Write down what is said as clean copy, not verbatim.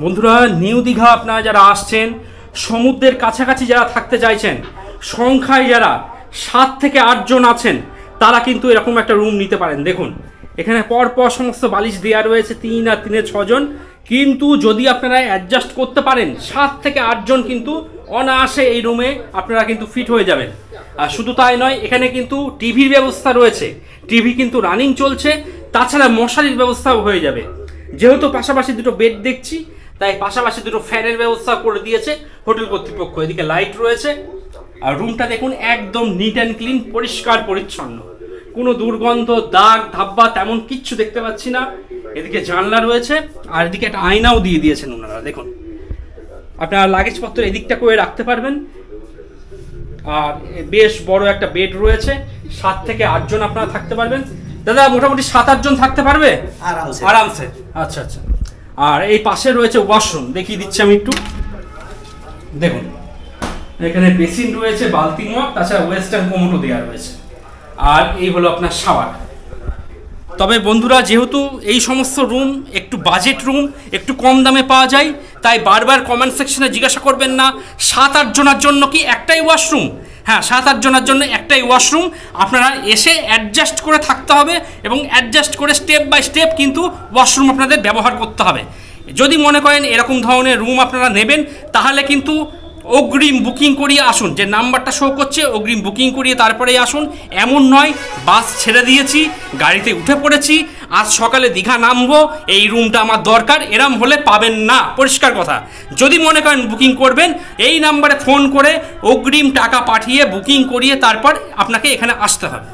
বন্ধুরা, নিউ দীঘা আপনারা যারা আসছেন, সমুদ্রের কাছাকাছি যারা থাকতে চাইছেন, সংখ্যায় যারা 7 থেকে 8 জন আছেন, তারা কিন্তু এরকম একটা রুম নিতে পারেন। দেখুন এখানে পরপর সমস্ত বালিশ দেওয়া রয়েছে, 3 আর 3 6 জন। কিন্তু যদি আপনারা অ্যাডজাস্ট করতে পারেন, 7 থেকে 8 জন কিন্তু অনায়াসে এই রুমে আপনারা কিন্তু ফিট হয়ে যাবেন। আর শুধু তাই নয়, এখানে কিন্তু টিভির ব্যবস্থা রয়েছে, টিভি কিন্তু রানিং চলছে। তাছাড়া মশারির ব্যবস্থাও হয়ে যাবে। যেহেতু পাশাপাশি দুটো বেড দেখছি, তাই পাশাপাশি দুটো ফ্যানের ব্যবস্থা করে দিয়েছে হোটেল কর্তৃপক্ষ। এদিকে লাইট রয়েছে। আর রুমটা দেখুন একদম নিট অ্যান্ড ক্লিন, পরিষ্কার পরিচ্ছন্ন, কোনো দুর্গন্ধ, দাগ ধাব্বা তেমন কিচ্ছু দেখতে পাচ্ছি না। এদিকে জানলা রয়েছে, আর এদিকে একটা আয়নাও দিয়ে দিয়েছেন ওনারা। দেখুন আপনারা লাগেজপত্র এদিকটা করে রাখতে পারবেন। আর বেশ বড় একটা বেড রয়েছে, 7 থেকে 8 জন আপনারা থাকতে পারবেন। দাদা মোটামুটি 7-8 জন থাকতে পারবে আরামসে। আচ্ছা আচ্ছা। আর এই পাশে রয়েছে ওয়াশরুম, দেখিয়ে দিচ্ছি আমি একটু। দেখুন এখানে বেসিন রয়েছে, বালতি মগ, তাছাড়া ওয়েস্টার্ন কোমোটো দেওয়া রয়েছে। আর এই হলো আপনার শাওয়ার। তবে বন্ধুরা, যেহেতু এই সমস্ত রুম একটু বাজেট রুম, একটু কম দামে পাওয়া যায়, তাই বারবার কমেন্ট সেকশনে জিজ্ঞাসা করবেন না 7-8 জনের জন্য কি একটাই ওয়াশরুম। হ্যাঁ, 7-8 জনের জন্য একটাই ওয়াশরুম। আপনারা এসে অ্যাডজাস্ট করে থাকতে হবে এবং অ্যাডজাস্ট করে স্টেপ বাই স্টেপ কিন্তু ওয়াশরুম আপনাদের ব্যবহার করতে হবে। যদি মনে করেন এরকম ধরনের রুম আপনারা নেবেন, তাহলে কিন্তু অগ্রিম বুকিং করিয়ে আসুন। যে নাম্বারটা শো করছে, অগ্রিম বুকিং করিয়ে তারপরেই আসুন। এমন নয় বাস ছেড়ে দিয়েছি, গাড়িতে উঠে পড়েছি, আজ সকালে দীঘা নামবো, এই রুমটা আমার দরকার, এরম হলে পাবেন না। পরিষ্কার কথা। যদি মনে করেন বুকিং করবেন, এই নাম্বারে ফোন করে অগ্রিম টাকা পাঠিয়ে বুকিং করিয়ে তারপর আপনাকে এখানে আসতে হবে।